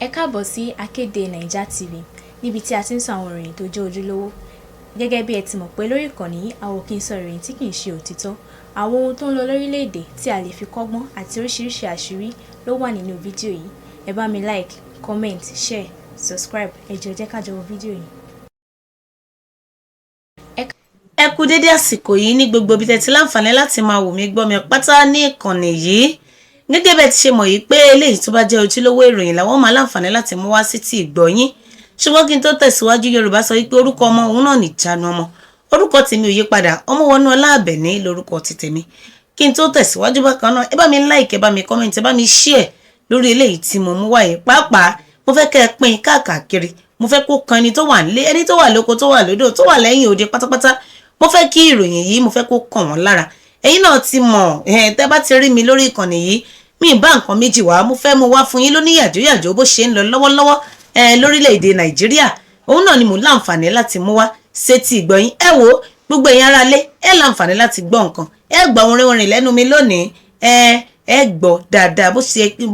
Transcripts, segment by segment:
Ẹ káàbọ̀ sí Akéde Naija TV níbi tí a ti ń sọ àwọn ìròyìn tó jẹ́ ojúlówó. Gẹ́gẹ́ bí ẹ ti mọ̀ pé lórí ìkànnì yìí a ò kí ń sọ ìròyìn tí kì í ṣe òtítọ́. Àwọn ohun tó ń lọ lórílẹ̀‐èdè tí a lè fi kọ́gbọ́n àti oríṣiríṣi àṣírí ló wà nínú fídíò yìí. Ẹ bá mi like, comment, share, subscribe. Ẹ jọ̀ọ́ jẹ́ ká jọ wo fídíò yìí. Ẹ kú dédé àsìkò yìí ní gbogbo ibi tẹ́ ti láǹfààní láti máa wò mí gbọ́ mi pátá ní ìkànnì yìí. Gẹ́gẹ́ bẹ́ẹ̀ ti ṣe mọ̀ yìí pé eléyìí tó bá jẹ́ ojúlówó ìròyìn làwọn máa láǹfààní láti mú wá sí ti ìgbọ́ yín. Ṣùgbọ́n kí n tó tẹ̀síwájú, Yorùbá sọ wípé orúkọ ọmọ òun náà nìjánu ọmọ. Orúkọ tèmi ò yí padà, Ọmọwọ́núọlá Àbẹ̀ní lórúkọ ti tèmi. Kí n tó tẹ̀síwájú bákan náà, ẹ bá mi like, ẹ bá mi comment, ẹ bá mi share lórí eléyìí tí mo mú wáyé. Pàápàá mo fẹ́ kẹ́ ẹ pín káàkiri. Mo fẹ́ kó kan ẹni tó wà nílé, ẹni tó wà lóko, tó wà lódò, tó wà lẹ́yìn òde pátápátá. Mo fẹ́ kí ìròyìn yìí mo fẹ́ kó kàn wọ́n lára. Ẹ̀yin náà ti mọ̀, tẹ́ bá ti rí mi lórí ìkànnì yìí, mi bá nǹkan méjì wá, mo fẹ́ mú wá fún yín lóní yàjóyàjó bó ṣe ń lọ lọ́wọ́lọ́wọ́ lórílẹ̀‐èdè Nàìjíríà. Òun náà ni mo láǹfààní láti mú wá sétí ìgbọ́ yín. Ẹ wo gbogbo ẹ̀yin ará ilé, ẹ láǹfààní láti gbọ́ nǹkan. Ẹ gbọ́ orin lẹ́nu mi lónìí. Ẹ gbọ́ dáadáa bó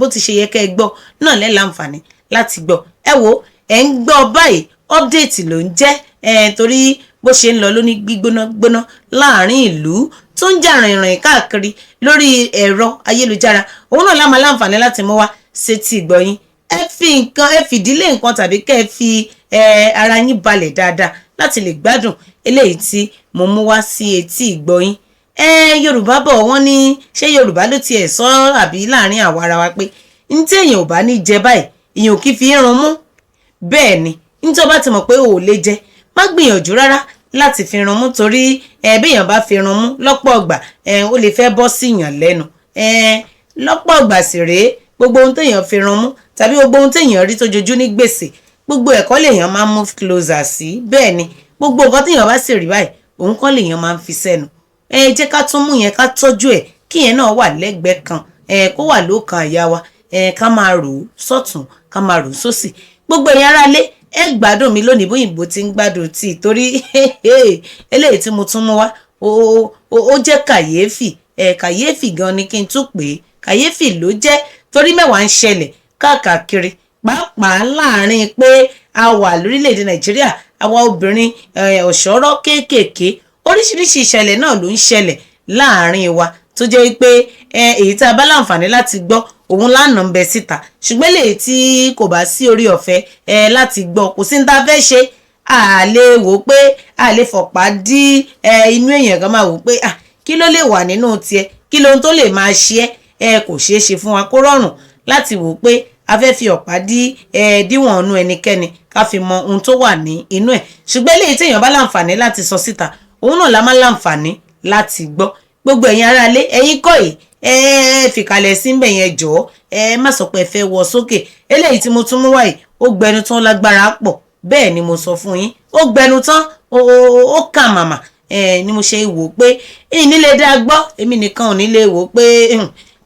ti ṣe yẹ kẹ́ ẹ gbọ́ náà lẹ́ láǹfààní láti gbọ́. Ẹ wo ẹ ń gbọ́ báyìí, update ló ń jẹ́ torí bó ṣe ń lọ lóní gbígbóná láàrin ìlú tó ń jà rìnrìn káàkiri lórí ẹ̀rọ ayélujára. Òun náà láma láǹfààní láti mú wá sétí ìgbọ́ yín. Ẹ fìdílé nǹkan tàbí kẹ́ ẹ fi ara yín balẹ̀ dáadáa láti lè gbádùn eléyìí tí mo mú wá sí etí ìgbọ́ yín. Yorùbá bọ̀ wọ́n ní ṣé Yorùbá ló tiẹ̀ sọ àbí láàrin àwa ara wa pé ní tí èèyàn ò bá ní jẹ báyìí èèyàn ò kì í fi run mú. Bẹ́ẹ̀ ni nítorí bá ti mọ̀ pé o ò lè jẹ, má gbìyànjú rárá láti fi run mú, torí béèyàn bá fi run mú lọ́pọ̀ ọgbà ó lè fẹ́ bọ́ síyàn lẹ́nu. Lọ́pọ̀ ọgbà sì rèé, gbogbo ohun téèyàn fi run mú tàbí gbogbo ohun téèyàn rí tó jojú ní gbèsè, gbogbo ẹ̀kọ́ lèèyàn máa ń move closer sí. Bẹ́ẹ̀ ni gbogbo nǹkan téèyàn bá sì rí báyìí òun kọ́ lèèyàn máa ń fi sẹ́nu. Jẹ́ ká tún mú yẹn ká tọ́jú ẹ̀ kí yẹn náà wà lẹ́gbẹ̀ẹ́ kan, kó wà lókàn àyà wa, ká máa rò ó sọ́tún ká máa rò ó sósì. Gbogbo ẹ̀yin ará ilé, ẹ gbádùn mi lónìí bóyìnbó ti ń gbádùn tí, torí eléyìí tí mo tún mú wá ó jẹ́ kàyéfì. Kàyéfì gan ni kí n tún pè é. Kàyéfì ló jẹ́ torí mẹ́wàá ń ṣẹlẹ̀ káàkiri, pàápàá láàrin pé a wà lórílẹ̀‐èdè Nàìjíríà, àwa obìnrin ọ̀ṣọ́rọ́ kéékèèké, oríṣiríṣi ìṣẹ̀lẹ̀ náà ló ń ṣẹlẹ̀ láàrin wa tó jẹ́ wípé èyí tá a bá láǹfààní láti gbọ́ òun lánàá ń bẹ síta. Ṣùgbọ́n lèyí tí kò bá sí orí ọ̀fẹ́ láti gbọ́, kò sí ní tá a fẹ́ ṣe. A lè wò pé a lè fọ̀pá dí inú èèyàn kan máa wò pé kí ló lè wà nínú tiẹ̀, kí lóhun tó lè máa ṣe kò ṣeé ṣe fún wa kó rọrùn láti wò pé a fẹ́ fi ọ̀pá díwọ̀n ọ̀nù ẹnikẹ́ni ká fi mọ ohun tó wà ní inú ẹ̀. Ṣùgbọ́n lèyí tí èèyàn bá láǹfààní láti sọ síta, òun náà la máa láǹfààní láti gbọ́. Gbogbo ẹ̀yin ará ilé, ẹ̀yin kọ́ yìí fìkàlẹ̀ sí mbẹ̀ yẹn jọ̀ọ́, má sọ pé ẹ fẹ́ wọ sókè. Eléyìí tí mo tún mú wáyìí ó gbẹnu tán lágbára pọ̀. Bẹ́ẹ̀ ni mo sọ fún yín, ó gbẹnu tán ó kà màmá. Ni mo ṣe wò pé nílé dá gbọ́, èmi nìkan ò nílé wò pé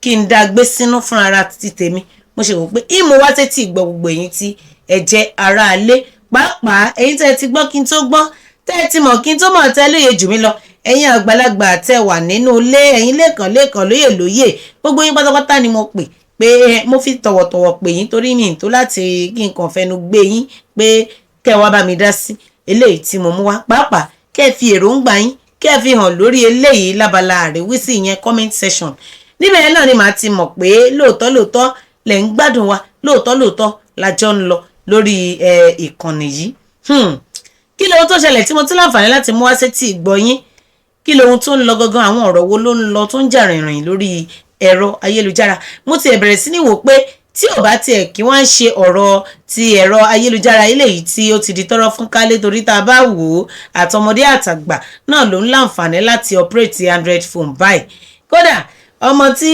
kí n dá gbé sínú fún ara ti tèmi. Mo ṣe wò pé ìmú wá tẹ́tí gbọ́ gbogbo ẹ̀yin tí ẹ jẹ́ ará ilé, pàápàá ẹ̀yin tẹ́ ti gbọ́ kí n tó gbọ́, tẹ́ ti mọ̀ kí n tó mọ̀, tẹ́ lóye jù mí lọ. Ẹ̀yin àgbàlagbà tẹ́ wà nínú ilé, ẹ̀yin lẹ́ẹ̀kan lóye gbogbo yín pátápátá ni mo pè mo fi tọ̀wọ̀tọ̀wọ̀ pè yín, torí mi tó láti kí n kàn fẹnu gbé yín pé kẹ́ wá bá mi dá sí eléyìí tí mo mú wá. Pàápàá kẹ́ fi èròǹgbà yín kẹ́ fi hàn lórí eléyìí lábala àríwísí yẹn comment section. Níbẹ̀ náà ni màá ti mọ̀ pé lóòótọ́ lẹ̀ ń gbádùn wa, lóòótọ́ lájọ́ ń lọ lórí ìkànnì yìí. Kí lóhun tó ṣẹlẹ̀ tí mo tún láǹfààní láti mú wá sétí ìgbọ́ yín? Kí lóhun tó ń lọ gangan, àwọn ọ̀rọ̀ wo ló ń lọ tó ń jà rìnrìn lórí ẹ̀rọ ayélujára? Mo ti bẹ̀rẹ̀ sí ní wò pé tí ò bá tiẹ̀ kí wọ́n ṣe ọ̀rọ̀ ti ẹ̀rọ ayélujára eléyìí tí ó ti di tọ́rọ́ fún kálé, torí tá a bá wò ó àtọmọdé àtàgbà náà ló ń láǹfààní láti operate Android phone báyìí. Kódà ọmọ tí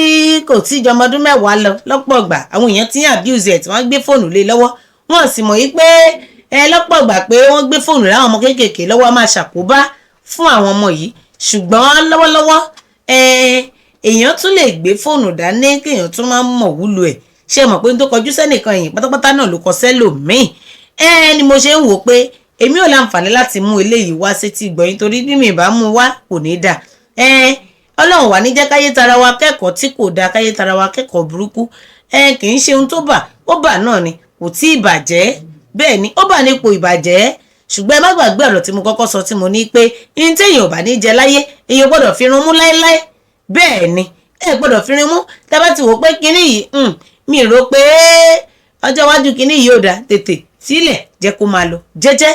kò tí jọ ọmọ ọdún 10 lọ lọ́pọ̀ ìgbà àwọn èèyàn ti ń abuse ẹ̀ tí wọ́n gbé fóònù lé lọ́wọ́. Wọ́n sì mọ̀ yí pé lọ́pọ̀ ìgbà pé wọ́n gbé fóònù láwọn ọmọ kéékèèké lọ́wọ́ máa ṣàkóbá fún àwọn ọmọ yìí. Ṣùgbọ́n lọ́wọ́lọ́wọ́ èèyàn tún lè gbé fóònù dání kí èèyàn tún máa mọ̀ wúlò ẹ̀. Ṣé mọ̀ pé n tó kọjú sẹ́nìkan èèyàn pátápátá náà ló kọ sẹ́lòmíì. Ni mo ṣe ń wò pé èmi ò láǹfààní láti mú eléyìí wá sétí ìgbọ́ yín, torí bí mi bá mú wá kò ní dà. Ọlọ́run wà ní jẹ́ káyé tara wa kẹ́kọ̀ọ́ tí kò dáa, káyé tara wa kẹ́kọ̀ọ́ burúkú. Kì í ṣe ohun tó bà ó bà náà ni kò tí ì bàjẹ́ bẹ́ẹ̀ ni ó bà nípò ìbàjẹ́ ṣùgbọ́n ẹ má gbàgbé ọ̀rọ̀ tí mo kọ́kọ́ sọ tí mo ní pé ihun tí èèyàn ò bá ní jẹ láyé èèyàn gbọ́dọ̀ fi irun mú láéláé bẹ́ẹ̀ ni ẹ gbọ́dọ̀ fi irun mú tẹ́ bá ti wò pé kinní yìí mi rò pé ọjọ́ iwájú kinní yìí ò dá tètè sílẹ̀ jẹ́ kó máa lọ jẹ́jẹ́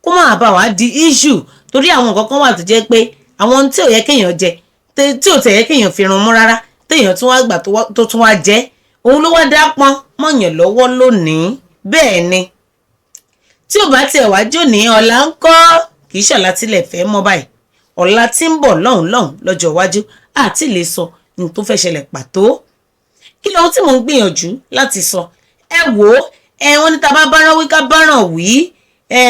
kó máa bá wa di issue torí àwọn nǹkan kan wà tó jẹ́ pé àwọn tí ò yẹ kéèyàn jẹ tí ò tẹ̀ yẹ kéèyàn fi irun mú rárá téèyàn tún wá gbà tó tún wá jẹ òun ló wá dá pọn mọ̀yàn lọ́wọ́ lónìí bẹ́ẹ̀ ni tí ò bá tiẹ̀ wá jò ní ọ̀la ń kọ́ kì í ṣọ̀la tilẹ̀ fẹ́ mọ́ báyìí ọ̀la tí ń bọ̀ lọ́hùn lọ́jọ́ iwájú àti lè sọ ní tó fẹ́ ṣẹlẹ̀ pàtó kí lóhun tí mò ń gbìyànjú láti sọ ẹ wò ó wọ́n ní ta bá báràn wí ká báràn wí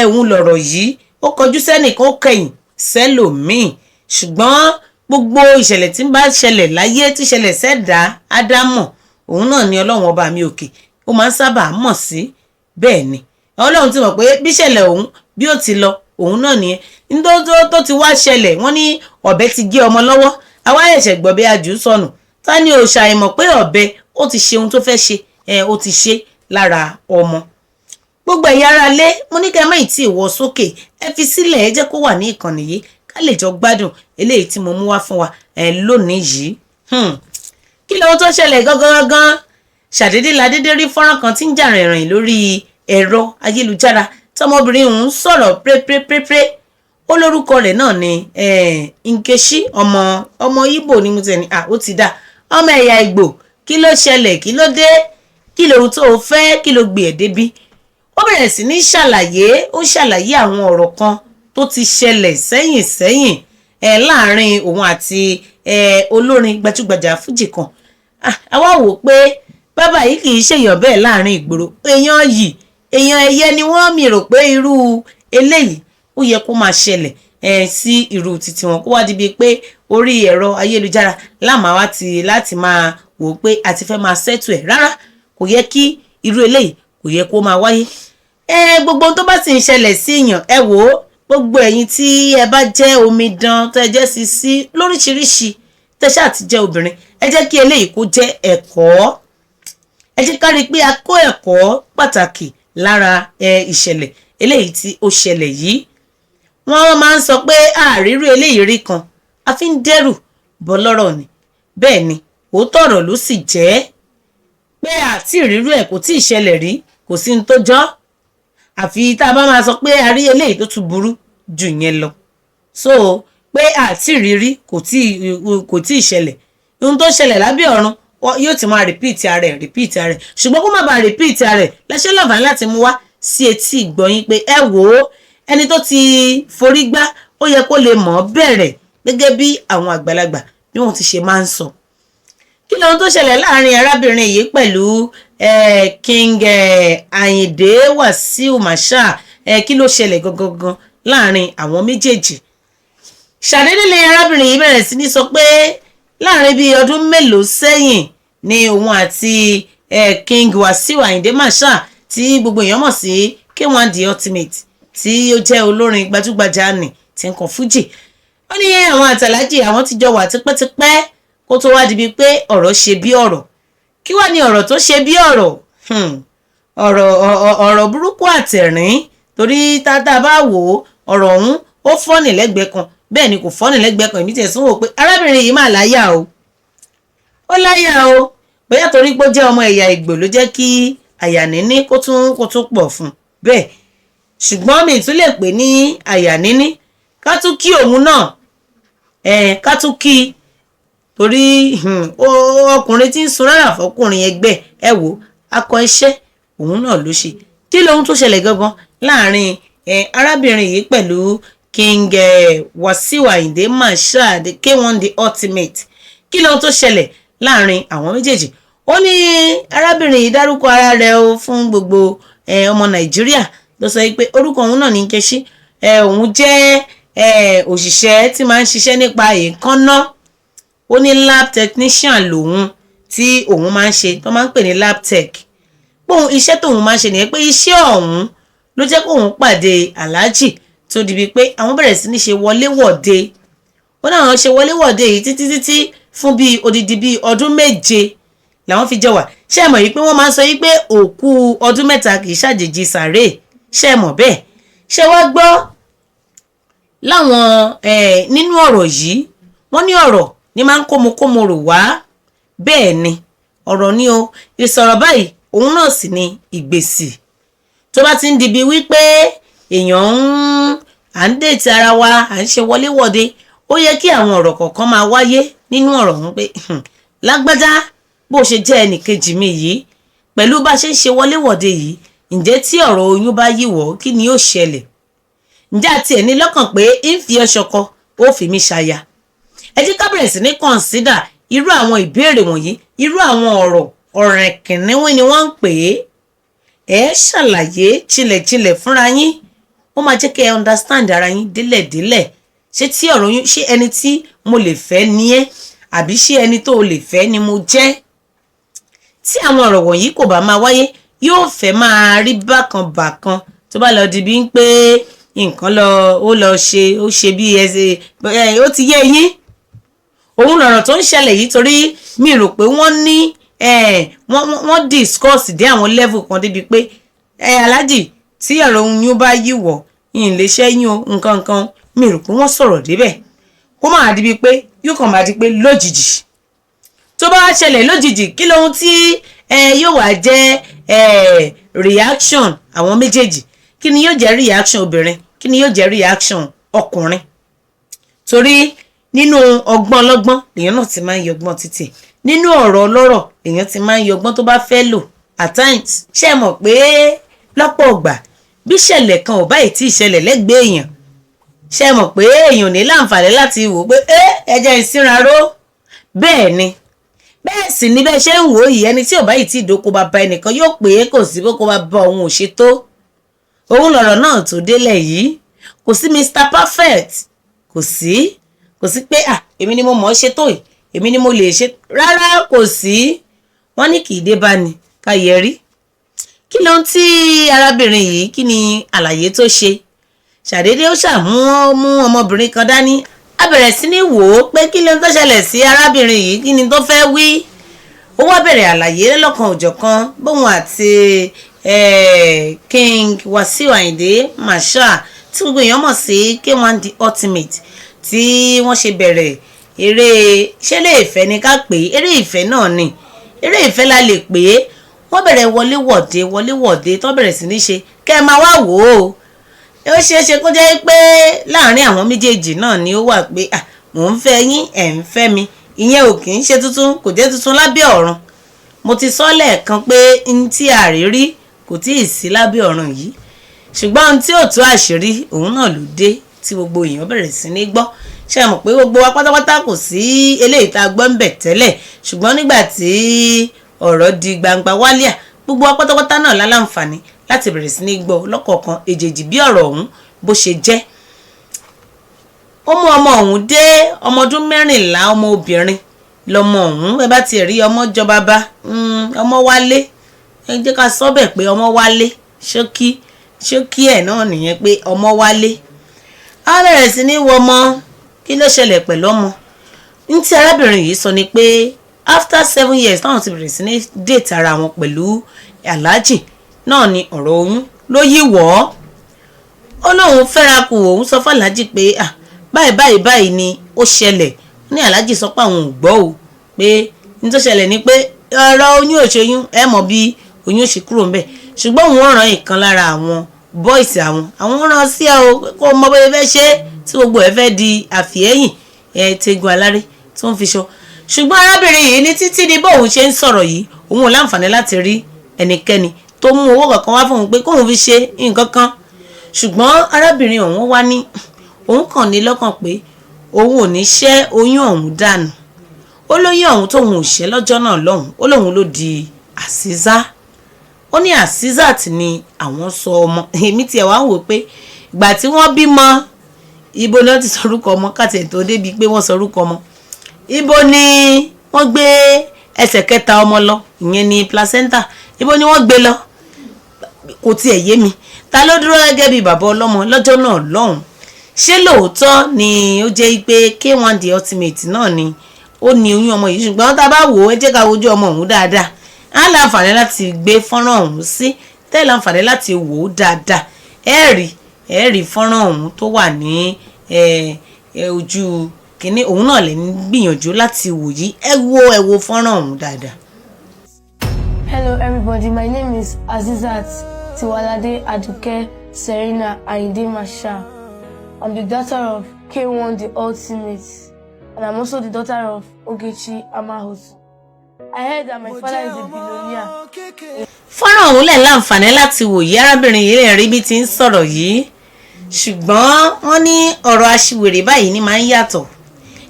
òun lọ̀rọ̀ yìí ó kọjú sẹ́nìkan ó kẹ̀yìn sẹ́lòmíì ṣùgbọ́n gbogbo ìṣẹ̀lẹ̀ tí ń bá ṣẹlẹ̀ láyé tí ṣẹlẹ̀ sẹ́dá ádámọ̀ òun náà ni ọlọ́run ọba mi òkè ó máa ń sábà mọ̀ sí bẹ́ẹ̀ ni ọlọ́run ti mọ̀ pé bí ṣẹlẹ̀ òun bí ó ti lọ òun náà nìyẹn nítorí tó ti wá ṣẹlẹ̀ wọ́n ní ọ̀bẹ ti gé ọmọ lọ́wọ́ àwa ẹ̀ṣẹ̀ gbọ̀bẹ ajù sọnù ta ni ò ṣàìmọ̀ pé ọ̀bẹ ó ti ṣe ohun tó fẹ́ ṣe ó ti ṣe lára ọmọ gbogbo ẹ̀yà ara lé mo ní kẹ́ ẹ má ì tí ì wọ sókè ẹ fi sílẹ̀ ẹ jẹ́ kó wà ní ìkànnì yìí ká lè jọ gbádùn eléyìí tí mo mú wá fún wa lónìí yìí kí lóhun tó ṣẹlẹ̀ gangan ṣàdédé ládédé rí fọ́nrán kan tí ń jà rìnrìn lórí ẹ̀rọ ayélujára tọmọbìnrin òun sọ̀rọ̀ pérépérépéré ó lórúkọ rẹ̀ náà ni Nkechi ọmọ Ìgbò ni mo tẹ̀ ní ó ti dá ọmọ ẹ̀yà Ìgbò kí ló ṣẹlẹ̀ kí ló dé kí lóhun tó fẹ́ kí ló gbé ẹ̀ débi ó bẹ̀rẹ̀ sí ní ṣàlàyé àwọn ọ̀rọ̀ kan tó ti ṣẹlẹ̀ sẹ́yìn láàrin òun àti olórin gbajúgbajà fújì kan àwa wò pé bàbá yìí kì í ṣèyàn bẹ́ẹ̀ láàrin ìgboro èèyàn ẹ̀yẹ ni wọ́n mi rò pé irú eléyìí ó yẹ kó máa ṣẹlẹ̀ sí irú títí wọn kó wá di bíi pé orí ẹ̀rọ ayélujára láti máa wò pé àti fẹ́ máa ṣẹ́tù ẹ̀ rárá kò yẹ kí irú eléyìí kò yẹ kó máa wáyé gbogbo tó bá sì ń ṣẹlẹ̀ sí èèyàn ẹ wò ó gbogbo ẹ̀yin tí ẹ bá jẹ́ omidan tẹ́ jẹ́ sí lóríṣiríṣi tẹ́ ṣáà ti jẹ́ obìnrin ẹ jẹ́ kí eléyìí kó jẹ́ ẹ̀kọ́ ẹ jẹ́ ká rí i pé a kó ẹ̀kọ́ pàtàkì lára ìṣẹ̀lẹ̀ eléyìí tí ó ṣẹlẹ̀ yìí wọ́n máa ń sọ pé àrírú eléyìí rí kan a fi ń dẹ́rù bọ́ lọ́rọ̀ ni bẹ́ẹ̀ ni òótọ́ ọ̀rọ̀ ló sì jẹ́ pé àti ìrírú ẹ̀ kò tí ì ṣẹlẹ̀ rí kò sí ní tó jọ́ àfi tá a bá máa sọ pé a rí eléyìí tó tún burú jù yẹn lọ so pé àti ìrírí kò tí ì ṣẹlẹ̀ ohun tó ṣẹlẹ̀ lábẹ́ ọ̀run yóò ti máa repeat ara ẹ̀ ṣùgbọ́n kó má bàa repeat ara ẹ̀ lẹ́sẹ̀ lọ́fàá láti mú wá sí etí ìgbọ̀nyín pé ẹ wò ó ẹni tó ti forí gbá ó yẹ kó lè mọ̀ ọ́ bẹ̀rẹ̀ gẹ́gẹ́ bí àwọn àgbàlagbà bí wọ́n ti ṣe máa ń sọ. kí lóhun tó ṣẹlẹ̀ láàrin arábìnrin yìí pẹ̀lú King Ayinde Wasiu Marshal kí ló ṣẹlẹ̀ gangan láàrin àwọn méjèèjì. ṣàdédé lè arábìnrin yìí bẹ̀rẹ̀ sí ní sọ pé láàrin bíi ọdún mélòó sẹ́yìn ni òun àti King Wasiu Ayinde Marshal tí gbogbo èèyàn mọ̀ sí K1 The Ultimate tí ó jẹ́ olórin gbajúgbajà nì tí ń kọ fújì ó ní àwọn àtàlájì àwọn ti jọ wà tipẹ́tipẹ́ kó tó wá di bíi pé ọ̀rọ̀ ṣe bí ọ̀rọ̀ kí wá ní ọ̀rọ̀ tó ṣe bí ọ̀rọ̀ burúkú àtẹ̀rín torí tá bá wò ó ọ̀rọ̀ ọ̀hún ó fọ́nì lẹ́gbẹ̀ẹ́ kan bẹ́ẹ̀ ni kò fọ́nì lẹ́gbẹ̀ẹ́ kan èmi tẹ̀ sún wò pé arábìnrin yìí máa láyà o ó láyà o bóyá torí pé ó jẹ́ ọmọ ẹ̀yà Ìgbò ló jẹ́ kí àyà níní kó tún pọ̀ fún bẹ́ẹ̀ ṣùgbọ́n mi tún lè pè ní àyà níní ká tún kí òun náà ká tún kí torí ọkùnrin tí ń sun rárá fọkùnrin ẹgbẹ́ ẹ wò akọ iṣẹ́ òun náà ló ṣe kí lóhun tó ṣẹlẹ̀ gangan láàrin arábìnrin yìí pẹ̀lú King Wasiu Ayinde Marshal the K1 The Ultimate kí lóhun tó ṣẹlẹ̀ láàrin àwọn méjèèjì ó ní arábìnrin yìí dárúkọ ara rẹ̀ o fún gbogbo ọmọ Nàìjíríà ló sọ pé orúkọ òun náà ní Nkechi òun jẹ́ òṣìṣẹ́ tí máa ń ṣiṣẹ́ nípa èékánná ó ní lab technician lòun tí òun máa ń ṣe tó máa ń pè ní lab tech póun iṣẹ́ tóun máa ń ṣe nìyẹn pé iṣẹ́ ọ̀hún ló jẹ́ kóun pàdé aláàjì tó di bíi pé àwọn bẹ̀rẹ̀ sí ní ṣe wọléwọ̀de ó náà wọ́n ṣe wọléwọ̀de yìí títí fún bíi odidi bíi ọdún 7 làwọn fi jọ wà ṣé ẹ mọ̀ yìí pé wọ́n máa ń sọ yìí pé òkú ọdún mẹ́ta kì í ṣàjèjì sàárè, ṣé ẹ mọ̀ bẹ́ẹ̀? ṣé wá gbọ́ láwọn nínú ọ̀rọ̀ yìí wọ́n ní ọ̀rọ̀ ní máa ń kómokómo rò wá, bẹ́ẹ̀ ni ọ̀rọ̀ ni o, ìsọ̀rọ̀ báyìí òun náà sì ni ìgbésì. tó bá ti ń dibi wípé èèyàn à ń dètì ara wa, à ń ṣe wọléwọ̀de, ó yẹ kí àwọn ọ̀rọ̀ kọ̀ọ̀kan máa wáyé nínú ọ̀rọ̀ ọ̀hún pé lágbájá bó ṣe jẹ́ ẹnìkejì mi yìí, pẹ̀lú bá ṣe ń ṣe wọléwọ̀de yìí, ǹjẹ́ tí ọ̀rọ̀ oyún bá yíwọ́ kí ni yóò ṣẹlẹ̀? ǹjẹ́ àti ẹ̀ ní lọ́kàn pé ń fi ẹ́ ṣọkọ ó fi mí ṣaya? ẹ jẹ́ ká bẹ̀rẹ̀ sí ní kọ̀ǹsídà irú àwọn ìbéèrè wọ̀nyí, irú àwọn ọ̀rọ̀ ọ̀rẹ̀kìnníwín ni wọ́n ń pè é. ẹ ṣàlàyé jinlẹ̀jinlẹ̀ fúnra yín, ó máa jẹ́ kí ẹ understand ara yín délẹ̀délẹ̀. ṣé tí ọ̀rọ̀ yín, ṣé ẹni tí mo lè fẹ́ ni ẹ́, àbí ṣé ẹni tó lè fẹ́ ni mo jẹ́? tí àwọn ọ̀rọ̀ wọ̀nyí kò bá máa wáyé, yóò fẹ́ máa rí bákan bákan. tó bá lọ di bí ń pé nǹkan ó ṣe bí ẹsẹ̀ ó ti yé yín. òun lọ̀rọ̀ tó ń ṣẹlẹ̀ yìí, torí mi rò pé wọ́n ní wọ́n discuss dé àwọn level kan débi pé aláàjì tí ọ̀rọ̀ oyún bá yíwọ̀ ìyìn lè ṣẹ́yìn o nǹkan mi rò pé wọ́n sọ̀rọ̀ débẹ̀. kó máa di bíi pé yóò kàn máa di pé lójijì. tó bá ṣẹlẹ̀ lójijì, kí lóhun tí yóò wá jẹ́ reaction àwọn méjèèjì? kí ni yóò jẹ́ reaction obìnrin? kí ni yóò jẹ́ reaction ọkùnrin? torí nínú ọgbọ́n ọlọ́gbọ́n lèèyàn náà ti máa ń yọgbọ́n títì, nínú ọ̀rọ̀ ọlọ́rọ̀ lèèyàn ti máa ń yọgbọ́n tó bá fẹ́ lò at times. ṣé ẹ mọ̀ pé lọ́pọ̀ ọgbà bí ìṣẹ̀lẹ̀ kan ò báyìí tí ìṣẹ̀lẹ̀ lẹ́gbẹ̀ẹ́ èèyàn, ṣé ẹ mọ̀ pé èèyàn ní láǹfààní láti wò pé ẹjẹ́ ìsínraró. bẹ́ẹ̀ ni, bẹ́ẹ̀ sì ni bẹ́ẹ̀ ṣe ń wò yìí, ẹni tí ò báyìí tí ìdókò bá ba ẹnìkan yóò pé kò sí bó kó bá bá òun ò ṣe tó. òun lọ̀rọ̀ náà tó délẹ̀ yìí, kò sí Mr. Perfect, kò sí pé èmi ni mo mọ̀ ọ́ ṣe tó yìí, èmi ni mo lè ṣe, rárá kò sí. wọ́n ní kì í dé bá ní ká yẹ rí. kí ló ń tí arábìnrin yìí, kí ni àlàyé tó ṣe? ṣàdédé ó mú ọmọbìnrin kan dání, a bẹ̀rẹ̀ sí ní wò ó pé kí ló ń tó ṣẹlẹ̀ sí arábìnrin yìí, kí ni tó fẹ́ wí. ó wá bẹ̀rẹ̀ àlàyé lọ́kan òjọ̀kan bóun àti King Wasiu Ayinde Marshal tí gbogbo èèyàn mọ̀ sí K1 The Ultimate, tí wọ́n ṣe bẹ̀rẹ̀ eré ṣẹlẹ̀ ìfẹ́ ni ká pè é, eré ìfẹ́ náà ni, eré ìfẹ́ la lè pè é. wọ́n bẹ̀rẹ̀ wọléwọ̀de tó bẹ̀rẹ̀ sí ní ṣe, kẹ́ ẹ máa wá wò ó. ó ṣeé ṣe kó jẹ́ pé láàárín àwọn méjèèjì náà ni ó wà pé mò ń fẹ́ yín, ẹ̀ ń fẹ́ mi. ìyẹn ò kì í ṣe tuntun, kò jẹ́ tuntun lábẹ́ ọ̀run. mo ti sọ lẹ́ẹ̀kan pé n tí àrírí kò tí ì sí lábẹ́ ọ̀run yìí, ṣùgbọ́n ohun tí ò tó àṣírí òun náà ló dé tí gbogbo èèyàn bẹ̀rẹ̀ sí ní gbọ́. ṣé ẹ mọ̀ pé gbogbo wa pátápátá kò sí eléyìí tá a gbọ́ ń bẹ̀ tẹ́lẹ̀, ṣùgbọ́n nígbà tí ọ̀rọ̀ di gbangba wálíà, gbogbo wa pátápátá náà láǹfààní láti bẹ̀rẹ̀ sí ní gbọ́ lọ́kọ̀ọ̀kan èjèèjì bí ọ̀rọ̀ ọ̀hún bó ṣe jẹ́. ó mú ọmọ ọ̀hún dé ọmọ ọdún 14, ọmọ obìnrin lọmọ ọ̀hún. ẹ bá tiẹ̀ rí ọmọ jọ bàbá, ọmọ wálé, ẹ jẹ́ ká sọ bẹ́ẹ̀ pé ọmọ wálé, ṣókí ẹ̀ náà nìyẹn pé ọmọ wálé. a bẹ̀rẹ̀ sí ní wọ ọmọ, kí ló ṣẹlẹ̀ pẹ̀lú ọmọ? ní tí arábìnrin yìí sọ ni pé after 7 years táwọn ti bẹ̀rẹ̀ sí ní date ara wọn pẹ̀lú aláàjì náà ni ọ̀rọ̀ oyún ló yí wọ̀ ọ́. ó lóun fẹ́ra kù, òun sọ fún aláàjì pé báyìí ni ó ṣẹlẹ̀. ní aláàjì sọ pé àwọn ò gbọ́ o, pé ní tó ṣẹlẹ̀ ni pé ọ̀rọ̀ oyún òṣèyún ẹ mọ̀ bí oyún ṣe kúrò ń bẹ̀, ṣùgbọ́n òun ràn ìkan lára àwọn bọ́ìsì àwọn ràn sí ẹ o kó mọ bóyá fẹ́ ṣe tí gbogbo ẹ fẹ́ di àfihẹ́yìn tegun aláré tó ń fi ṣọ. ṣùgbọ́n arábìnrin yìí ní títí di bóun ṣe ń sọ̀rọ̀ yìí, òun ò láǹfààní láti rí ẹnikẹ́ni tó mú owó kankan wá fún òun pé kóun fi ṣe nǹkan kan. ṣùgbọ́n arábìnrin ọ̀hún wá ní òun kàn ní lọ́kàn pé òun ò ní ṣẹ́ oyún ọ̀hún dànù. ó lóyún ọ̀hún tóun ò ṣẹ́ lọ́jọ́ náà lọ́hùn, ó lóun ló di àṣìzá. ó ní Asisat ni àwọn sọ ọmọ. èmi tiẹ̀ wá ń wò pé ìgbà tí wọ́n bímọ, ibo ni wọ́n ti sọrúkọ ọmọ káàtì tó débi pé wọ́n sọrúkọ ọmọ, ibo ni wọ́n gbé ẹsẹ̀ kẹta ọmọ lọ, ìyẹn ni placenta, ibo ni wọ́n gbé lọ, kò tiẹ̀ yé mi. ta ló dúró gẹ́gẹ́ bí bàbá ọlọ́mọ lọ́jọ́ náà lọ́hùn? ṣé lóòótọ́ ni ó jẹ́ pé K1 The Ultimate náà ni ó ní oyún ọmọ yìí? ṣùgbọ́n tá a bá wò ó, ẹ jẹ́ ká wojú ọmọ ọ̀hún dáadáa. á láǹfààní láti gbé fọ́nrán ọ̀hún sí tẹ́ láǹfààní láti wò ó dáadáa ẹ rí fọ́nrán ọ̀hún tó wà ní ojú kìíní òun náà lè ń gbìyànjú láti wò yìí ẹ wo fọ́nrán ọ̀hún dáadáa. Hello everybody, my name is Azizat Tiwalade Aduke Serena Ayinde Marshal. I'm the daughter of K1 the Ultimate, and I'm also the daughter of Ogechi Amahos. I heard that my father is a billionaire. Fọ́nrán ọ̀hún lẹ̀ láǹfààní láti wò yí arábìnrin yìí lè rí bí ti ń sọ̀rọ̀ yìí ṣùgbọ́n wọ́n ní ọ̀rọ̀ aṣiwèrè báyìí ní máa ń yàtọ̀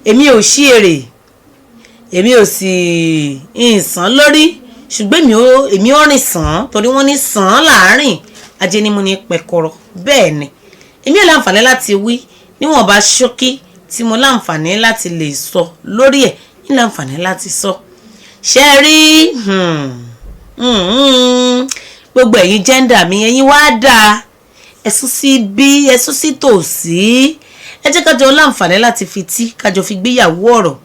èmi ò ṣí èrè èmi ò sì ń sàn lórí ṣùgbọ́n èmi ò rìn sàn torí wọ́n ní sàn láàárín ajé ni mo ní pẹ̀kọ̀rọ̀ bẹ́ẹ̀ ni èmi ò láǹfààní láti wí níwọ̀nba ṣókí tí mo láǹfààní láti lè sọ lórí ẹ̀ ní láǹfààní láti sọ ṣe rí gbogbo ẹ̀yin jẹ́ndà mi ẹ̀yin wá dáa ẹ̀sùn sí bí ẹ̀sùn sí tòsí ẹ jẹ́ kájọ láǹfààní láti fi tí kájọ fi gbéyàwó ọ̀rọ̀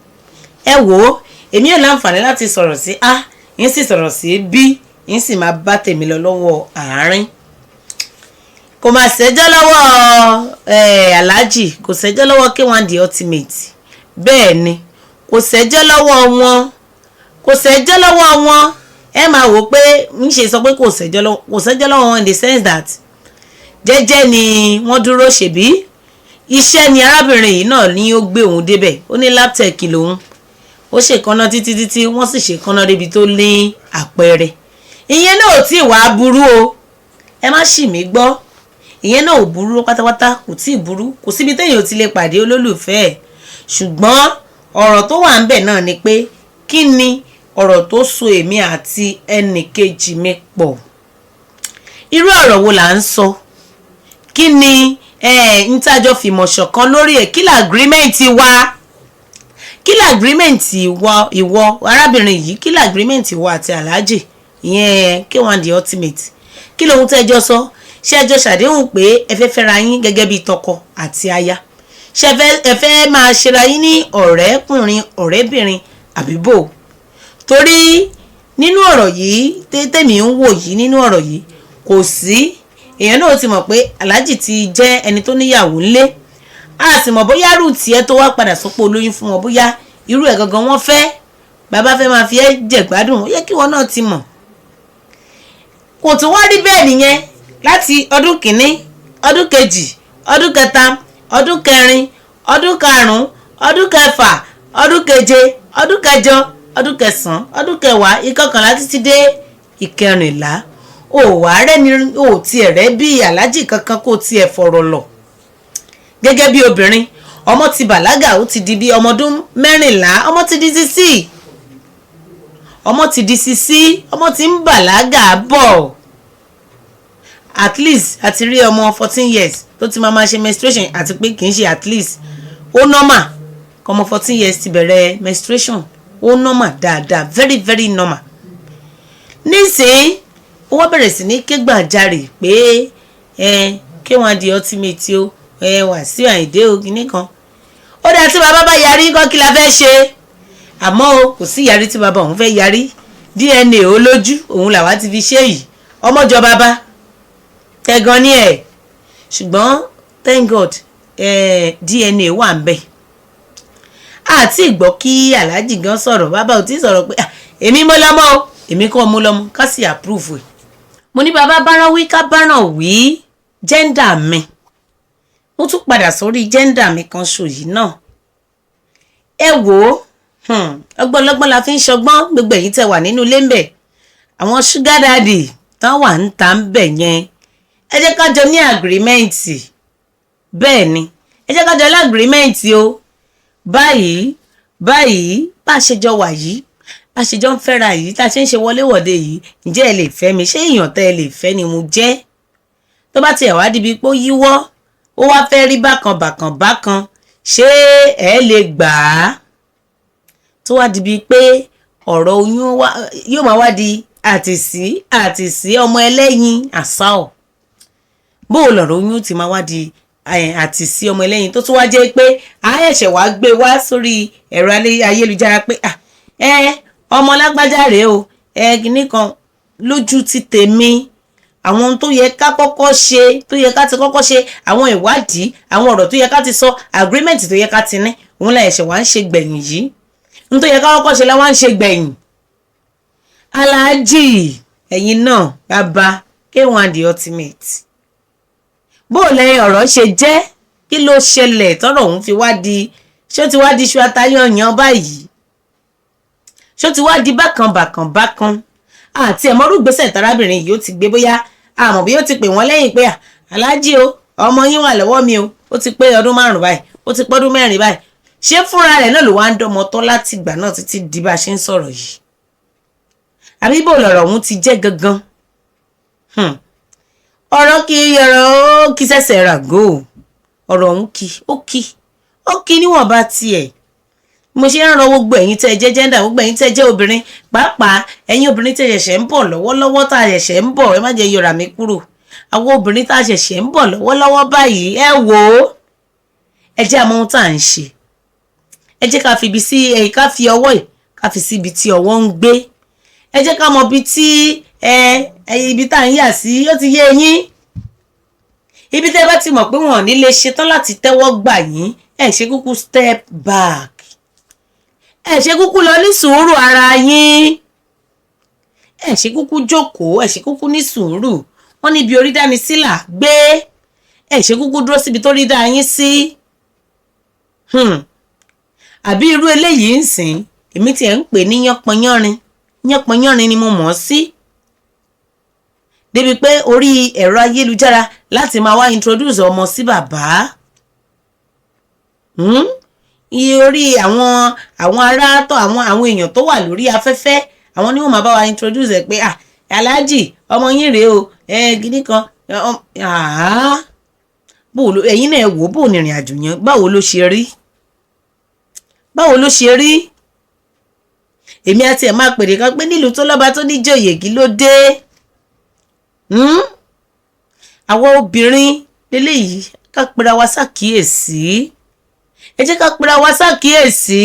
ẹ wò ó èmi ò láǹfààní láti sọ̀rọ̀ sí a yín sì sọ̀rọ̀ sí bí yín sì máa bá tèmi lọ lọ́wọ́ àárín kò máa ṣẹjọ́ lọ́wọ́ aláàjì kò ṣẹjọ́ lọ́wọ́ K1 the Ultimate bẹ́ẹ̀ ni kò ṣẹjọ́ lọ́wọ́ wọn ẹ máa wò pé ń ṣe sọ pé kò ṣẹjọ́ lọ́wọ́ wọn in the sense that jẹ́jẹ́ ni wọ́n dúró ṣèbí iṣẹ́ ni arábìnrin yìí náà ní ó gbé òun débẹ̀ ó ní laptop lòun ó ṣèkánná títí wọ́n sì ṣèkánná débi tó ní àpẹẹrẹ ìyẹn náà ò tí ì wá burú o ẹ má ṣì mí gbọ́ ìyẹn náà ò burú pátápátá kò tí ì burú kò síbi téèyàn ò ti lè pàdé olólùfẹ́ ẹ̀ ṣùgbọ́n ọ̀rọ̀ tó wà ń bẹ̀ náà ni pé kí ni ọ̀rọ̀ tó so èmi àti ẹnì kejì mi pọ̀ irú ọ̀rọ̀ wo là ń sọ kí ni ń tájọ fìmọ̀ ṣọ̀kan lórí ẹ̀ kí là agreement wa kí là agreement ìwọ arábìnrin yìí kí là agreement ìwọ àti aláàjì ìyẹn K1 the Ultimate kí lóhun tẹ́jọ́ sọ ṣé ẹjọ́ ṣàdéhùn pé ẹ fẹ́ fẹ́ra yín gẹ́gẹ́ bí tọkọ àti aya ṣé ẹ fẹ́ máa ṣera yín ní ọ̀rẹ́kùnrin ọ̀rẹ́bìnrin àbíbò torí nínú ọ̀rọ̀ yìí tèmi ń wò yìí nínú ọ̀rọ̀ yìí kò sí èèyàn náà ti mọ̀ pé aláàjì ti jẹ́ ẹni tó níyàwó ńlé a sì mọ̀ bóyá rú tiẹ̀ tó wá padà sọ́pọ̀ olóyún fún wọn bóyá irú ẹ̀ gangan wọ́n fẹ́ bàbá fẹ́ máa fi ẹ́ jẹ̀gbádùn ó yẹ kí wọn náà ti mọ̀ kò tún wá rí bẹ́ẹ̀ nìyẹn láti ọdún kìíní ọdún kejì ọdún kẹta ọdún kẹrin ọdún karùn-ún ọdún kẹfà ọdún keje ọdún kẹjọ ọdún kẹsàn-án ọdún kẹwàá ìkọkànlá títí dé ìkẹrìnlá ò wá rẹ́ni ò tiẹ̀ rẹ́ bí aláàjì kankan kó tiẹ̀ fọ̀rọ̀ lọ gẹ́gẹ́ bí obìnrin ọmọ ti bàlágà ó ti di bí ọmọ ọdún 14 ọmọ ti di sísí ọmọ ti ń bàlágà bọ̀ at least àti rí ọmọ 14 years tó ti máa ṣe menstruation àti pé kì í ṣe at least ó normal kọ́mọ 14 years ti bẹ̀rẹ̀ menstruation ó normal dáadáa very very normal nísìnyí ó wá bẹ̀rẹ̀ sí ní kégbàjarè pé K1 the Ultimate o Wàsíù Àyìndé o kìíní kan ó dáa tí bàbá bá yarí kọ́ kí la fẹ́ ṣe àmọ́ o kò sí yarí tí bàbá òun fẹ́ yarí DNA olójú òun làwa ti fi ṣe yìí ọmọjọ bàbá tẹ̀gàn ní ẹ̀ ṣùgbọ́n thank God DNA wà ń bẹ̀ àti ìgbọ́ kí aláàjì gan sọ̀rọ̀ bàbá ò tí sọ̀rọ̀ pé èmi mọ́ lọ́mọ́ o èmi kọ́ mú lọ́mọ ká sì approve ẹ̀ mo ní bàbá báràn wí ká báràn wí gender mi mo tún padà sórí gender mi kan ṣòyí náà ẹ wò ó ọgbọ́nlọ́gbọ́n la fi ń ṣọgbọ́n gbogbo èyí tẹ́ wà nínú ilé ń bẹ̀ àwọn sugar daddy tán wà ń ta ń bẹ̀ yẹn ẹ jẹ́ ká jọ ní agreement bẹ́ẹ̀ ni ẹ jẹ́ ká jọ ní agreement o báyìí bá a ṣe jọ wà yìí bá a ṣe jọ ń fẹ́ra yìí tá a ṣe ń ṣe wọléwọ̀de yìí ǹjẹ́ ẹ lè fẹ́ mi ṣé èèyàn tẹ́ ẹ lè fẹ́ ni mo jẹ́ tó bá tiẹ̀ wá díbi pé ó yíwọ́ ó wá fẹ́ rí bákan ṣé ẹ lè gbà á tó wá díbi pé ọ̀rọ̀ oyún yóò máa wá di àtìsí ọmọ ẹlẹ́yin àsáọ̀ bó o lọ̀rọ̀ oyún ti máa wá di àtìsí ọmọ ẹlẹ́yin tó tún wá jẹ́ pé àyẹ̀ṣẹ̀ wá gbé wá sórí ẹ̀rọ ayélujára pé ọmọ lágbájá rèé o kìíní kan lójú ti tèmi àwọn ohun tó yẹ ká kọ́kọ́ ṣe tó yẹ ká ti kọ́kọ́ ṣe àwọn ìwádìí àwọn ọ̀rọ̀ tó yẹ ká ti sọ agreement tó yẹ ká ti ní òun la ẹ̀ṣẹ̀ wá ń ṣe gbẹ̀yìn yìí ohun tó yẹ ká kọ́kọ́ ṣe la wá ń ṣe gbẹ̀yìn. Aláàjì ẹ̀yin náà bàbá K1 the ultimate bó lẹ́yìn ọ̀rọ̀ ṣe jẹ́ kí ló ṣẹlẹ̀ tọ́rọ̀ òun fi wá di ṣó ti wá di iṣu atayanyan báyìí ṣó ti wá di bákan àti ẹ̀mọ́rú gbèsè tarábìnrin yìí ó ti gbé bóyá àmọ́ bí ó ti pè wọ́n lẹ́yìn pé Aláàjì o ọmọ yín wà lọ́wọ́ mi o ó ti pé ọdún 5 báyìí ó ti pọ́dún 4 báyìí ṣé fúnra rẹ̀ náà ló wá ń dọ́mọ tọ́ láti ìgbà náà títí di bá a ṣe ń sọ̀rọ̀ yìí àbí bò lọ̀rọ̀ òun ti jẹ́ gangan ọ̀rọ̀ kì í yọ̀rọ̀ ó kí sẹ́sẹ̀ ràgó ọ̀rọ̀ òun ó kí níwọ̀nba tiẹ̀ mo ṣe ń rọ gbogbo ẹ̀yin tẹ́ jẹ́ gender gbogbo ẹ̀yin tẹ́ jẹ́ obìnrin pàápàá ẹ̀yin obìnrin tẹ́ ṣẹ̀ṣẹ̀ ń bọ̀ lọ́wọ́lọ́wọ́ tá a ṣẹ̀ṣẹ̀ ń bọ̀ ẹ má jẹ́ yọra mi kúrò àwọn obìnrin tá a ṣẹ̀ṣẹ̀ ń bọ̀ lọ́wọ́lọ́wọ́ báyìí ẹ wò ó ẹ jẹ́ àmọ́ ohun tá à ń ṣe ẹ jẹ́ ká fi ibi sí ká fi ọwọ́ ẹ̀ ká fi sí ibi tí ọwọ́ ń gbé ẹ jẹ́ ká mọ ibi tí ibi tá à ń yà sí ó ti yé yín ibi tẹ́ bá ti mọ̀ pé wọn ò ní lè ṣetán láti tẹ́wọ́ gbà yín ẹ ṣe kúkú step back ẹ ṣe kúkú lọ ní sùúrù ara yín ẹ ṣe kúkú jókòó ẹ ṣe kúkú ní sùúrù wọn níbi orí dání sílà gbé ẹ ṣe kúkú dúró síbi tó rí dá yín sí àbí irú eléyìí ń sìn èmi tiẹ̀ ń pè ní yánpọnyánrin ni mo mọ̀ ọ́ sí débi pé orí ẹ̀rọ ayélujára láti máa wá introduce ọmọ sí bàbá iye orí àwọn aráàtọ̀ àwọn èèyàn tó wà lórí afẹ́fẹ́ àwọn ni wọ́n máa bá wa introduce ẹ̀ pé Aláàjì ọmọ yín rèé o gidi kan ẹ̀yin náà wò bó ní ìrìn àjò yẹn báwo ló ṣe rí èmi àti ẹ̀ máa pèrè kan pé nílùú tó lọ́ba tó níjòyè kí ló dé àwọn obìnrin lélẹ́yìí ká pera wa ṣàkíyèsí ẹ jẹ́ ká pera wa ṣàkíyèsí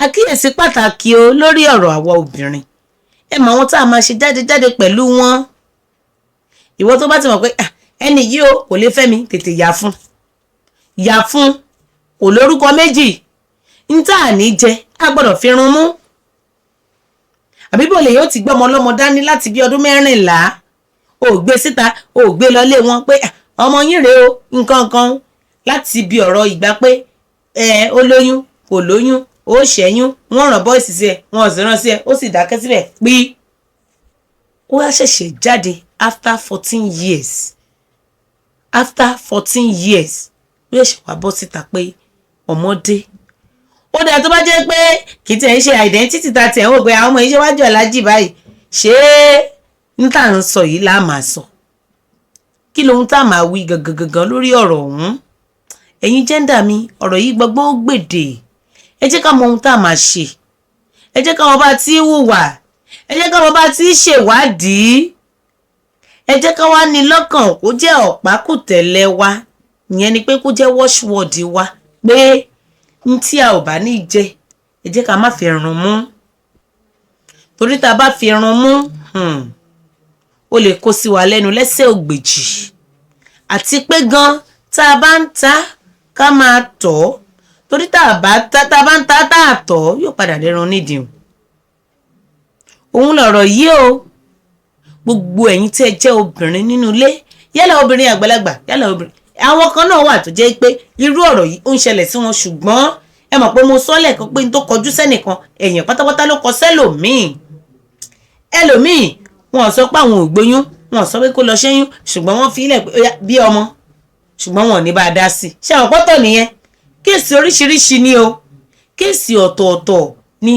àkíyèsí pàtàkì o lórí ọ̀rọ̀ àwa obìnrin ẹ mọ àwọn tá a máa ṣe jáde pẹ̀lú wọn ìwọ tó bá ti mọ̀ pé ẹni yìí o kò lè fẹ́ mi tètè yà fún kò lórúkọ méjì ń tà ní jẹ á gbọ́dọ̀ fi run mú àbí bò lè yóò ti gbọ́mọ ọlọ́mọ dání láti bí ọdún 14 ò gbé síta ò gbé lọlé wọn pé ọmọ yín rèé o nǹkan kan láti bí ọ̀rọ̀ ìgbà pé ó lóyún kò lóyún ó ṣẹ́yún wọ́n ràn bọ́ìsì sí ẹ wọ́n sì rán sí ẹ ó sì dákẹ́ síbẹ̀ pí ó wá ṣẹ̀ṣẹ̀ jáde after 14 years ló ṣe wá bọ́ síta pé ọmọdé ó dáa tó bá jẹ́ pé kì í tẹ̀ ń ṣe identity ta tẹ̀ ń wò pé àwọn ọmọ yìí ṣe wájú Aláàjì báyìí ṣé ń tà ń sọ yìí là máa sọ kí lóhun tá a máa wí gangan lórí ọ̀rọ̀ ọ̀hún ẹ̀yin jẹ́ndà mi ọ̀rọ̀ yìí gbogbo gbèdè ẹ jẹ́ ká mọ ohun tá a máa ṣe ẹ jẹ́ ká mọ bá ti hùwà ẹ jẹ́ ká mọ bá ti ṣèwádìí ẹ jẹ́ ká wá ní lọ́kàn kó jẹ́ ọ̀pákùtẹ̀lẹ̀ wa ìyẹn ni pé kó jẹ́ watchword wa pé n tí a ò bá ní jẹ ẹ jẹ́ ká má fi run mú torí tá a bá fi run mú ó lè kó sí wa lẹ́nu lẹ́sẹ̀ ògbèjì àti pé gan tá a bá ń ta ká máa tọ̀ torí tá a bá ń ta tá a tọ̀ yóò padà dẹrun nídìí òun lọ̀rọ̀ yìí o gbogbo ẹ̀yin tí ẹ jẹ́ obìnrin nínú ilé yálà obìnrin àgbàlagbà yálà obìnrin àwọn kan náà wà tó jẹ́ pé irú ọ̀rọ̀ yìí ó ń ṣẹlẹ̀ sí wọn ṣùgbọ́n ẹ mọ̀ pé mo sọ lẹ́ẹ̀kan pé n tó kọjú sẹ́nìkan èèyàn pátápátá ló kọ sẹ́lòmíì wọn sọ pé àwọn ò gbóyún wọn sọ pé kó lọ ṣẹ́yún ṣùgbọ́n wọ́n fi ilẹ̀ bí ọmọ ṣùgbọ́n wọn ò ní bá a dá sí i ṣé àwọn pọ́tọ̀ nìyẹn kéèsì oríṣiríṣi ni o kéèsì ọ̀tọ̀ọ̀tọ̀ ni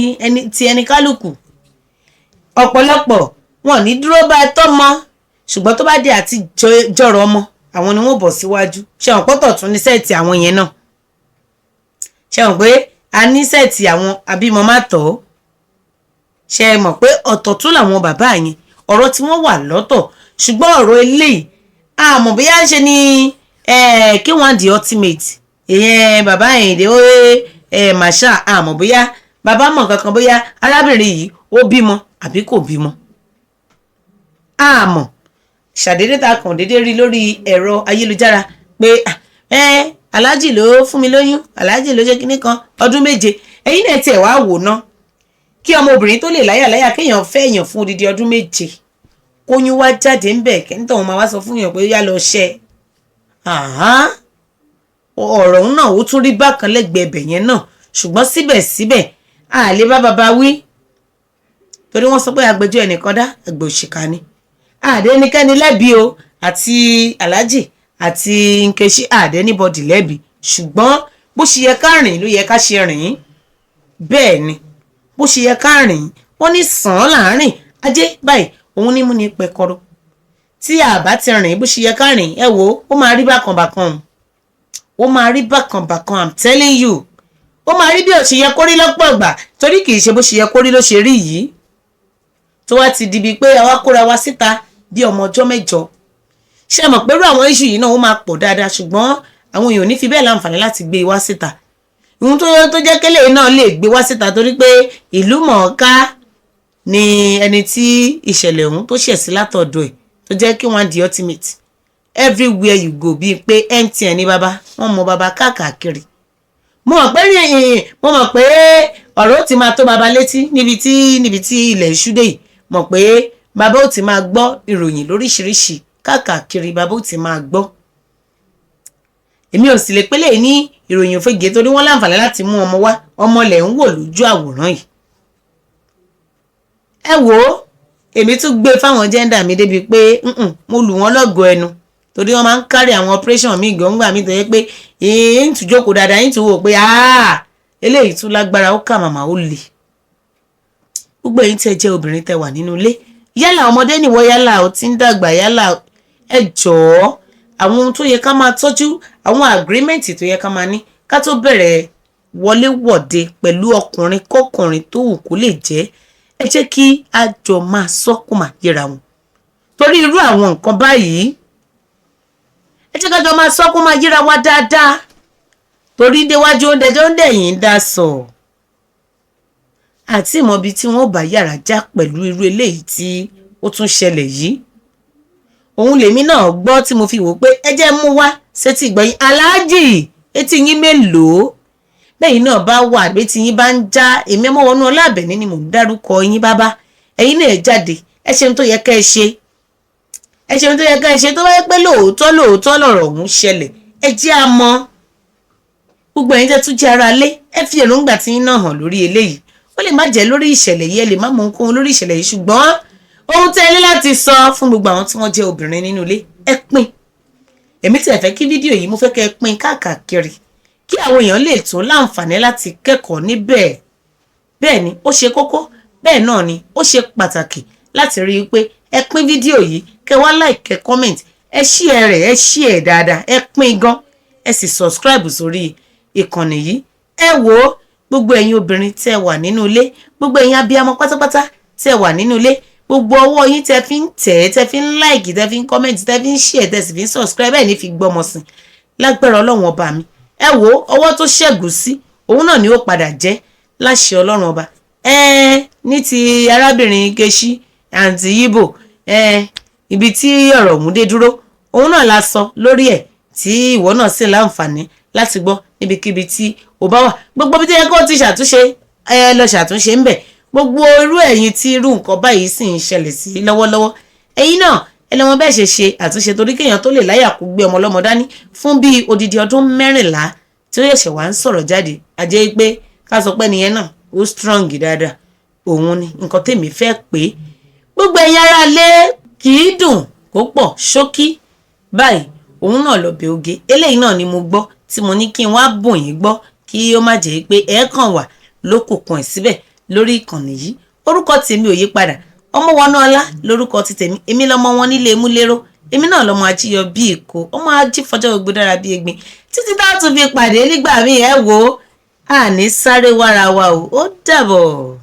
ẹni kálukú ọ̀pọ̀lọpọ̀ wọn ní dúró bá ẹ tọ́mọ ṣùgbọ́n tó bá dé àti jọ̀rọ̀ ọmọ àwọn ni wọ́n bọ̀ síwájú ṣé àwọn pọ́tọ̀ tún ní sẹ́ẹ̀tì àwọn yẹn náà ṣé àwọn pé a ní sẹ́ẹ̀tì àwọn abímọ má tọ́ ṣé ẹ mọ̀ pé ọ̀tọ̀ tún làwọn bàbá yẹn ọ̀rọ̀ tí wọ́n wà lọ́tọ̀ ṣùgbọ́n ọ̀rọ̀ eléyìí àmọ́ bóyá ṣe ni K1 the ultimate ìyẹn bàbá Àyìndé Marshal àmọ́ bóyá bàbá mọ̀ kankan bóyá arábìnrin yìí ó bímọ àbí kò bímọ. àmọ́ ṣàdédé ta kàn déédé rí lórí ẹ̀rọ ayélujára pé aláàjì ló fún mi lóyún, aláàjì ló jẹ́ kinní kan ọdún 7. ẹ̀yin náà tiẹ̀ wá wò ná kí ọmọbìnrin tó lè láyà kéèyàn fẹ́ èèyàn fún odidi ọdún 7 kóyún wá jáde ń bẹ̀ kẹ́ńtọ̀ wọn máa wá sọ fún èèyàn pé yá lọ ṣẹ́. ọ̀rọ̀ òun náà ó tún rí bákan lẹ́gbẹ̀ẹ́ ibẹ̀ yẹn náà, ṣùgbọ́n síbẹ̀síbẹ̀ a lè bá bàbá wí torí wọ́n sọ pé agbẹjọ́ ẹnìkan dá ẹgbẹ́ òṣìkà ni. àdé ẹnikẹ́ni lẹ́bi o, àti aláàjì àti Nkechi àdé anybody lẹ́bi, ṣùgbọ́n bó ṣe yẹ ká rìn ló yẹ ká ṣe rìn. bẹ́ẹ̀ ni bó ṣe yẹ ká rìn, wọ́n ní sàn án láàrin ajé báyìí òun ní mú ní pẹkọrọ. tí a bá ti rìn bó ṣe yẹ ká rìn, ẹ wò ó máa rí bákan ó máa rí bákan I'm telling you, ó máa rí bí ó ṣe yẹ kó rí lọ́pọ̀ ìgbà torí kì í ṣe bó ṣe yẹ kó rí ló ṣe rí yìí tó wá ti di bíi pé àwa kóra wa síta bí ọmọ ọjọ́ 6. ṣé mọ̀ pé irú àwọn iṣu yìí náà ó máa pọ̀ dáadáa, ṣùgbọ́n àwọn èèyàn ò ní fi bẹ́ẹ̀ láǹfààní láti gbé wá síta. ìhun tó jẹ́ kélé náà lè gbé wá síta torí pé ìlú mọ̀ọ́ká ni ẹni tí ìṣẹ̀lẹ̀ ọ̀hún tó ṣẹ̀ sí látọ̀dọ̀ ẹ̀ tó jẹ́ kí wọ́n di ultimate everywhere you go bíi pé MTN ní bàbá wọ́n mọ bàbá káàkiri. mo mọ̀ pé ọ̀rọ̀ ó ti máa tó bàbá létí níbi tí ilẹ̀ ìṣúdé yìí, mọ̀ pé bàbá ó ti máa gbọ́ ìròyìn lóríṣiríṣi káàkiri, bàbá ó ti máa gbọ́. èmi ò sì lè pélé ní ìròyìn òfegè torí wọ́n láǹfààní láti mú ọmọ wá, ọmọ lẹ̀ ń wò lójú àwòrán yìí. ẹ wò ó, èmi tún gbé fáwọn jẹ́ndà mi débi pé mo lù wọ́n lọ́gọ̀ọ́ ẹnu torí wọ́n máa ń kárí àwọn operation mi gbọ̀ngbà mi tó yẹ pé ń tún jókòó dáadáa ń tún wò pé eléyìí tún lágbára ó kà màmá ó le. gbogbo èyí tẹ́ jẹ́ obìnrin tẹ́ wà nínú ilé, yálà ọmọdé nìwọ, yálà ó ti ń dàgbà, yálà ẹ jọ̀ọ́ àwọn ohun tó yẹ ká máa tọ́jú, àwọn agreement tó yẹ ká máa ní ká tó bẹ̀rẹ̀ wọléwọ̀de pẹ̀lú ọkùnrin kọkùnrin tó wù kó lè jẹ́, ẹ jẹ́ kí a jọ máa sọ kó máa yẹra wọn. torí irú àwọn nǹkan báyìí ẹ jẹ́ ká jọ máa sọ kó máa yẹra wa dáadáa torí déwájú oúnjẹ jọ ń dẹ̀yìn dá sọ àti ìmọ̀bi tí wọ́n bá yàrá já pẹ̀lú irú eléyìí tí ó tún ṣẹlẹ̀ yìí. òun lèmi náà gbọ́ tí mo fi wò pé ẹ jẹ́ mú wá sétí ìgbọ̀yìn aláàjì etí yín mélòó bẹ́yìn náà bá wà bí tí yín bá ń já èmi ọmọ wọnú Ọlábẹ̀ní ni mò ń dárúkọ yín bàbá, ẹ̀yin náà jáde ẹ ṣeun tó yẹ ká ẹ ṣe, ẹ ṣeun tó yẹ ká ẹ ṣe tó bá yẹ pé lóòótọ́ lọ̀rọ̀ ọ̀hún ṣẹlẹ̀ ẹ jẹ́ a mọ̀. gbogbo ẹ̀yin tẹ́ tún jẹ́ ara lé ẹ fi èròǹgbà tí yín náà hàn lórí eléyìí, ó lè má jẹ́ lórí ìṣẹ̀lẹ̀ yìí, ẹ lè má mọ ohunkóhun lórí ìṣẹ̀lẹ̀ yìí, ṣùgbọ́n ohun tẹ́ ẹ ní láti sọ fún gbogbo àwọn tí wọ́n jẹ́ obìnrin nínú ilé ẹ pín. èmi tí ẹ fẹ́ kí fídíò yìí mo fẹ́ kẹ́ ẹ pín káàkiri kí àwọn èèyàn lè tún láǹfààní láti kẹ́kọ̀ọ́ níbẹ̀. bẹ́ẹ̀ ni ó ṣe kókó, bẹ́ẹ̀ náà ni ó ṣe pàtàkì láti rí i pé ẹ pín fídíò yìí, kẹ́ wá like, kẹ́ comment, ẹ share rẹ̀, ẹ share dáadáa, ẹ pín gan, ẹ sì subscribe sórí ìkànnì yìí. ẹ wò ó, gbogbo ẹ̀yin obìnrin tẹ́ wà nínú ilé, gbogbo ẹ̀yin abiyamọ pátápátá tẹ́ wà nínú ilé, gbogbo ọwọ́ yín tẹ́ fi ń tẹ̀, tẹ́ fi ń like, tẹ́ fi ń comment, tẹ́ fi ń share, tẹ́ sì fi ń subscribe, ẹ̀ ní fi gbọ́mọ sìn lágbára Ọlọ́run ọba mi. ẹ wò ó, ọwọ́ tó ṣẹ́gun sí òun náà ni ó padà jẹ́ láṣẹ Ọlọ́run ọba. ní ti arábìnrin Nkechi àǹtí Yíbò, ibi tí ọ̀rọ̀ ọ̀hún dé dúró òun náà la sọ lórí ẹ̀ tí ìwọ náà sì láǹfààní láti gbọ́ níbikíbi tí o bá wà. gbogbo bí tó yẹ kó ti ṣàtúnṣe lọ ṣàtúnṣe ń bẹ̀. gbogbo irú ẹ̀yin tí irú nǹkan báyìí sì ń ṣẹlẹ̀ sí lọ́wọ́lọ́wọ́, ẹ̀yin náà ẹ lọ́mọ bẹ́ẹ̀ ṣe àtúnṣe torí kéèyàn tó lè láyà kó gbé ọmọ ọlọ́mọ dání fún bíi odidi ọdún 14 tí ó yẹ̀ṣẹ̀ wá ń sọ̀rọ̀ jáde, àjẹ́ pé ká sọ pé nìyẹn náà ó strong dáadáa. òun ni nǹkan tèmi fẹ́ pé gbogbo ẹ̀yin ará lé kì í dùn kó pọ̀ ṣókí báyìí òun náà lọ bẹ oge. eléyìí náà ni mo gbọ́ tí mo ní kí n wá bùn yín gbọ́ kí ó má jẹ́ pé ẹ kàn wà lókùnkùn ẹ̀ síbẹ̀ lórí ìkànnì yìí. orúkọ tèmi ò yí padà, Ọmọwọnúọlá lórúkọ ti tèmi, èmi lọmọ wọn nílé Múléró, èmi náà lọmọ ajíyọ bí èkó, ọmọ ajífọjọ́ gbogbo dára bí egbin. títí tá a tún fi pàdé nígbà míì ẹ wò ó, àní sáré wára wa o, ó dàbọ̀.